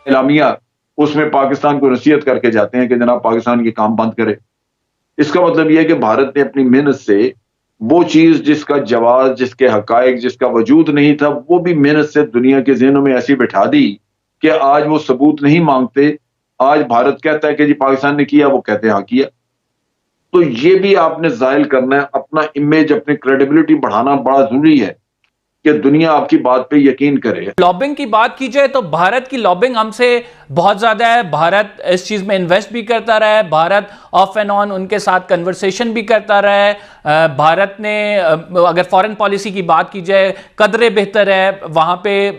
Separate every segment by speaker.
Speaker 1: इलामिया उसमें पाकिस्तान को नसीहत करके जाते हैं कि जनाब पाकिस्तान ये काम बंद करे। इसका मतलब यह है कि भारत ने अपनी मेहनत से वो चीज जिसका जवाब, जिसके हकायक, जिसका वजूद नहीं था, वो भी मेहनत से दुनिया के ज़हनों में ऐसी बिठा दी कि आज वो सबूत नहीं मांगते। आज भारत कहता है कि जी पाकिस्तान ने किया, वो कहते हैं हाँ किया। तो ये भी आपने ज़ाहिर करना है, अपना इमेज, अपनी क्रेडिबिलिटी बढ़ाना बड़ा जरूरी है कि दुनिया आपकी बात पे यकीन करे।
Speaker 2: लॉबिंग की बात की जाए तो भारत की लॉबिंग हमसे बहुत ज्यादा है। भारत इस चीज में इन्वेस्ट भी करता रहा है, भारत ऑफ एंड ऑन उनके साथ कन्वर्सेशन भी करता रहा है। भारत ने अगर फॉरेन पॉलिसी की बात की जाए, कदरे बेहतर है वहां पे।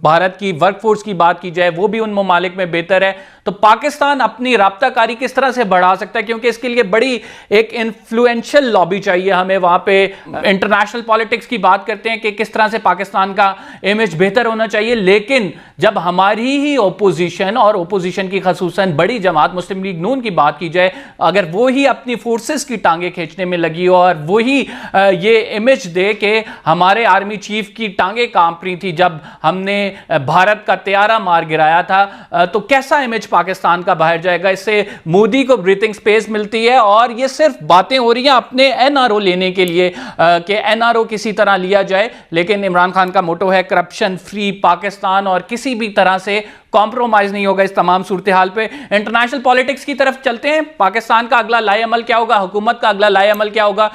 Speaker 2: भारत की वर्कफोर्स की बात की जाए, वो भी उन ममालिक में बेहतर है। तो पाकिस्तान अपनी राब्ताकारी किस तरह से बढ़ा सकता है, क्योंकि इसके लिए बड़ी एक इन्फ्लुएंशियल लॉबी चाहिए हमें। वहां पे इंटरनेशनल पॉलिटिक्स की बात करते हैं कि किस तरह से पाकिस्तान का इमेज बेहतर होना चाहिए, लेकिन जब हमारी ही ओपोजिशन और ओपोजिशन की खसूसन बड़ी जमात मुस्लिम लीग नून की बात की जाए, अगर वो ही अपनी फोर्सेस की टांगे खींचने में लगी हो और वो ही ये इमेज दे कि हमारे आर्मी चीफ की टांगे कांप रही थी जब हमने भारत का त्यारा मार गिराया था, तो कैसा इमेज पाकिस्तान का बाहर जाएगा। इससे मोदी को ब्रीथिंग स्पेस मिलती है और ये सिर्फ बातें हो रही हैं अपने एनआरओ लेने के लिए कि एनआरओ किसी तरह लिया जाए, लेकिन इमरान खान का मोटो है करप्शन फ्री पाकिस्तान और किसी भी तरह से कॉम्प्रोमाइज नहीं होगा इस तमाम सूरत हाल पे। इंटरनेशनल पॉलिटिक्स की तरफ चलते हैं। पाकिस्तान का अगला लाए अमल क्या होगा, हुकूमत का अगला लाए अमल क्या होगा।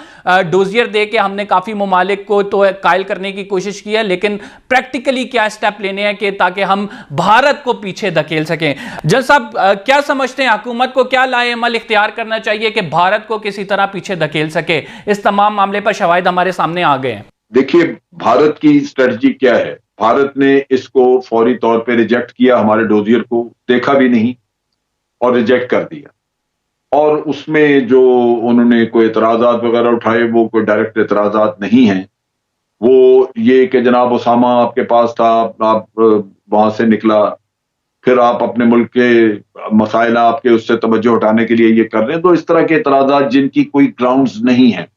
Speaker 2: डोजियर दे के हमने काफी ममालिक को तो कायल करने की कोशिश की है, लेकिन प्रैक्टिकली क्या स्टेप लेने हैं कि ताकि हम भारत को पीछे धकेल सकें। जज साहब क्या समझते हैं, हुकूमत को क्या लाए अमल इख्तियार करना चाहिए कि भारत को किसी तरह पीछे धकेल सके। इस तमाम मामले पर शवाहिद हमारे सामने आ गए हैं।
Speaker 1: देखिए भारत की स्ट्रेटजी क्या है। भारत ने इसको फौरी तौर पे रिजेक्ट किया, हमारे डोजियर को देखा भी नहीं और रिजेक्ट कर दिया। और उसमें जो उन्होंने कोई एतराजात वगैरह उठाए वो कोई डायरेक्ट एतराजात नहीं हैं। वो ये कि जनाब ओसामा आपके पास था, आप वहां से निकला, फिर आप अपने मुल्क के मसाइल आपके उससे तवज्जो हटाने के लिए ये कर रहे हैं। तो इस तरह के एतराजात जिनकी कोई ग्राउंड्स नहीं है।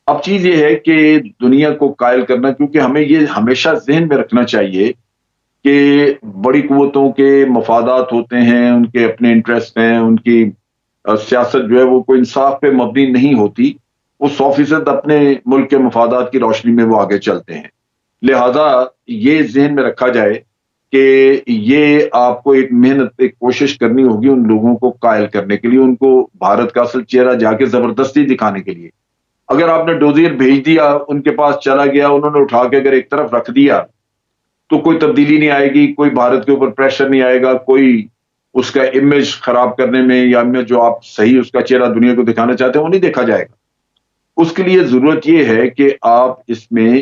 Speaker 1: अब चीज ये है कि दुनिया को कायल करना, क्योंकि हमें ये हमेशा जहन में रखना चाहिए कि बड़ी कुव्वतों के मफादात होते हैं, उनके अपने इंटरेस्ट हैं, उनकी सियासत जो है वो कोई इंसाफ पे मबनी नहीं होती। वो 100% अपने मुल्क के मफादात की रोशनी में वो आगे चलते हैं। लिहाजा ये जहन में रखा जाए कि ये आपको एक मेहनत, एक कोशिश करनी होगी उन लोगों को कायल करने के लिए, उनको भारत का असल चेहरा जाके जबरदस्ती दिखाने के लिए। अगर आपने डोजियर भेज दिया, उनके पास चला गया, उन्होंने उठा के अगर एक तरफ रख दिया, तो कोई तब्दीली नहीं आएगी, कोई भारत के ऊपर प्रेशर नहीं आएगा, कोई उसका इमेज खराब करने में या इमेज जो आप सही उसका चेहरा दुनिया को दिखाना चाहते हैं वो नहीं देखा जाएगा। उसके लिए जरूरत ये है कि आप इसमें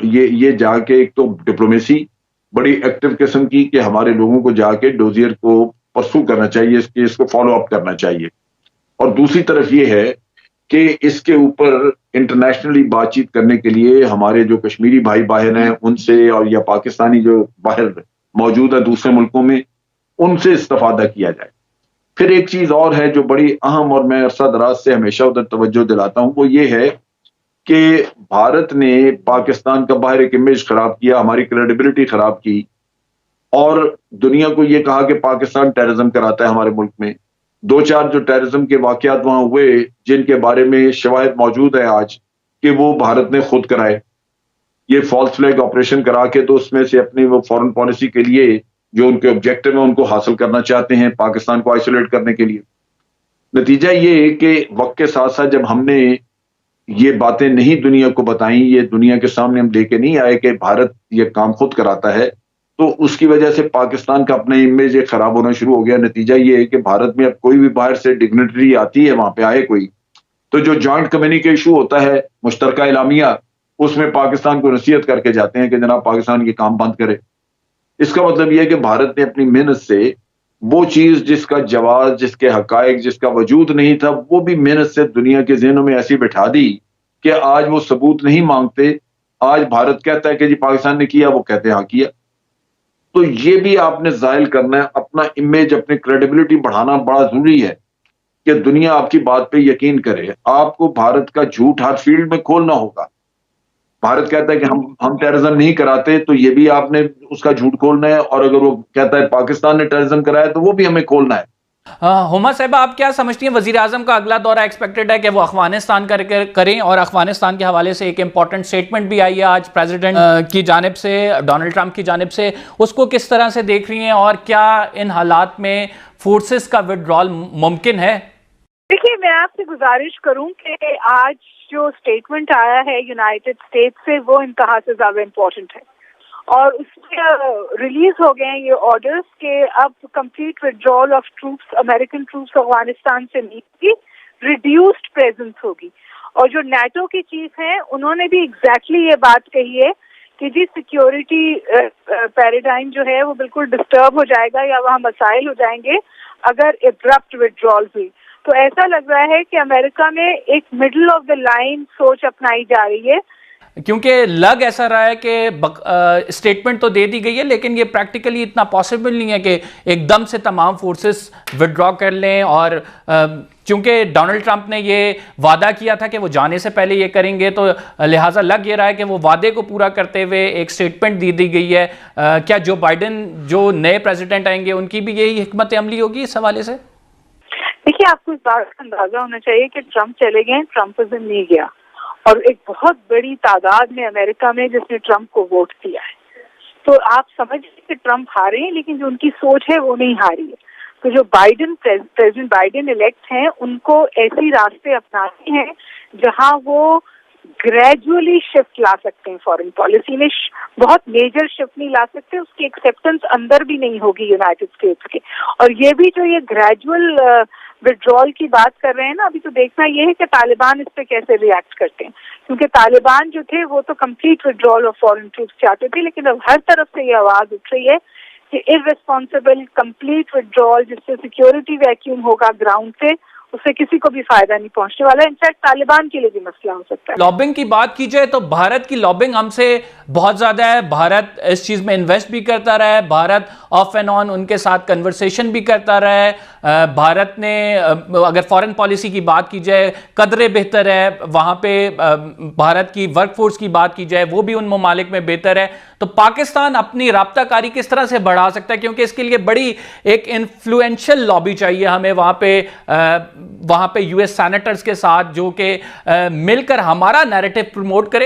Speaker 1: ये जाके एक तो डिप्लोमेसी बड़ी एक्टिव किस्म की कि हमारे लोगों को जाके डोजियर को परसू करना चाहिए, इसके इसको फॉलो अप करना चाहिए। और दूसरी तरफ ये है कि इसके ऊपर इंटरनेशनली बातचीत करने के लिए हमारे जो कश्मीरी भाई बहन हैं उनसे, और या पाकिस्तानी जो बाहर मौजूद है दूसरे मुल्कों में, उनसे इस्तेफादा किया जाए। फिर एक चीज और है जो बड़ी अहम, और मैं अरसा दराज से हमेशा उधर तवज्जो दिलाता हूं, वो ये है कि भारत ने पाकिस्तान का बाहर एक इमेज खराब किया, हमारी क्रेडिबिलिटी खराब की, और दुनिया को ये कहा कि पाकिस्तान टेररिज्म कराता है हमारे मुल्क में। 2-4 जो टेररिज्म के वाकयात वहां हुए, जिनके बारे में शवाहिद मौजूद है आज कि वो भारत ने खुद कराए। ये फॉल्स फ्लैग ऑपरेशन करा के तो उसमें से अपनी वो फॉरेन पॉलिसी के लिए जो उनके ऑब्जेक्टिव है उनको हासिल करना चाहते हैं, पाकिस्तान को आइसोलेट करने के लिए। नतीजा ये है कि वक्त के साथ साथ जब हमने ये बातें नहीं दुनिया को बताई, ये दुनिया के सामने हम लेके नहीं आए कि भारत ये काम खुद कराता है, तो उसकी वजह से पाकिस्तान का अपना इमेज खराब होना शुरू हो गया। नतीजा ये है कि भारत में अब कोई भी बाहर से डिग्निटरी आती है, वहां पे आए कोई, तो जो जॉइंट कम्युनिके इशू होता है, मुश्तरका इलामिया, उसमें पाकिस्तान को नसीहत करके जाते हैं कि जनाब पाकिस्तान ये काम बंद करे। इसका मतलब यह है कि भारत ने अपनी मेहनत से वो चीज जिसका जवाब, जिसके हकायक, जिसका वजूद नहीं था, वो भी मेहनत से दुनिया के ज़हनों में ऐसी बिठा दी कि आज वो सबूत नहीं मांगते। आज भारत कहता है कि जी पाकिस्तान ने किया, वो कहते हैं हाँ किया। तो ये भी आपने ज़ाहिर करना है, अपना इमेज, अपनी क्रेडिबिलिटी बढ़ाना बड़ा जरूरी है कि दुनिया आपकी बात पे यकीन करे। आपको भारत का झूठ हर फील्ड में खोलना होगा। भारत कहता है कि हम टेररिज्म नहीं कराते, तो ये भी आपने उसका झूठ खोलना है, और अगर वो कहता है पाकिस्तान ने टेररिज्म कराया तो वो भी हमें खोलना है।
Speaker 2: हुमा साहिबा, आप क्या समझती हैं, वजीर आजम का अगला दौरा एक्सपेक्टेड है कि वो अफगानिस्तान करें, और अफगानिस्तान के हवाले से एक इंपॉर्टेंट स्टेटमेंट भी आई है आज प्रेसिडेंट की जानिब से, डोनाल्ड ट्रंप की जानिब से, उसको किस तरह से देख रही हैं, और क्या इन हालात में फोर्सेस का विड्रॉल मुमकिन है?
Speaker 3: देखिए, मैं आपसे गुजारिश करूं कि आज जो स्टेटमेंट आया है यूनाइटेड स्टेट्स से, वो इंतहा से ज्यादा इम्पोर्टेंट है, और उसमें रिलीज हो गए हैं ये ऑर्डर्स के अब complete withdrawal of troops, American troops Afghanistan से नहीं होगी, रिड्यूस्ड प्रेजेंस होगी। और जो नाटो की चीफ हैं, उन्होंने भी एग्जैक्टली ये बात कही है कि जी सिक्योरिटी पैराडाइम जो है वो बिल्कुल डिस्टर्ब हो जाएगा या वहाँ मसाइल हो जाएंगे अगर एब्रप्ट विड्रॉल हुई। तो ऐसा लग रहा है कि अमेरिका में एक मिडिल ऑफ द लाइन सोच अपनाई जा रही है,
Speaker 2: क्योंकि लग ऐसा रहा है कि स्टेटमेंट तो दे दी गई है, लेकिन ये प्रैक्टिकली इतना पॉसिबल नहीं है कि एकदम से तमाम फोर्सेस विड्रॉ कर लें। और क्योंकि डोनाल्ड ट्रंप ने ये वादा किया था कि वो जाने से पहले ये करेंगे, तो लिहाजा लग ये रहा है कि वो वादे को पूरा करते हुए एक स्टेटमेंट दी गई है। क्या जो बाइडेन, जो नए प्रेसिडेंट आएंगे, उनकी भी यही हिकमत अमली होगी इस हवाले से?
Speaker 3: देखिए, आपको इस बात का अंदाजा होना चाहिए कि ट्रंप चले गए, ट्रम्पिज्म नहीं गया, और एक बहुत बड़ी तादाद में अमेरिका में जिसने ट्रंप को वोट दिया है। तो आप समझ कि ट्रंप हारे हैं, लेकिन जो उनकी सोच है वो नहीं हारी है। तो जो प्रेसिडेंट बाइडेन इलेक्ट हैं, उनको ऐसी रास्ते अपनाने हैं जहां वो ग्रेजुअली शिफ्ट ला सकते हैं। फॉरेन पॉलिसी में बहुत मेजर शिफ्ट नहीं ला सकते, उसकी एक्सेप्टेंस अंदर भी नहीं होगी यूनाइटेड स्टेट्स के। और ये भी जो ये ग्रेजुअल विड्रॉल की बात कर रहे हैं ना, अभी तो देखना ये है कि तालिबान इस पे कैसे रिएक्ट करते हैं, क्योंकि तालिबान जो थे वो तो complete withdrawal of foreign troops चाहते थे, लेकिन अब हर तरफ से ये आवाज उठ रही है कि इररिस्पॉन्सिबल कंप्लीट विड्रॉल, जिससे सिक्योरिटी वैक्यूम होगा ग्राउंड से, उससे किसी को भी फायदा नहीं पहुंचने वाला, इनफैक्ट तालिबान के लिए भी मसला हो सकता है।
Speaker 2: लॉबिंग की बात की जाए तो भारत की लॉबिंग हमसे बहुत ज्यादा है। भारत इस चीज में इन्वेस्ट भी करता रहा है, भारत ऑफ एंड ऑन उनके साथ कन्वर्सेशन भी करता रहा है। भारत ने, अगर फॉरेन पॉलिसी की बात की जाए, कदरे बेहतर है वहां पे। भारत की वर्कफोर्स की बात की जाए, वो भी उन ममालिक में बेहतर है। तो पाकिस्तान अपनी राब्ताकारी किस तरह से बढ़ा सकता है, क्योंकि इसके लिए बड़ी एक इन्फ्लुएंशियल लॉबी चाहिए हमें वहां पे यूएस सेनेटर्स के साथ, जो कि मिलकर हमारा नैरेटिव प्रमोट करे।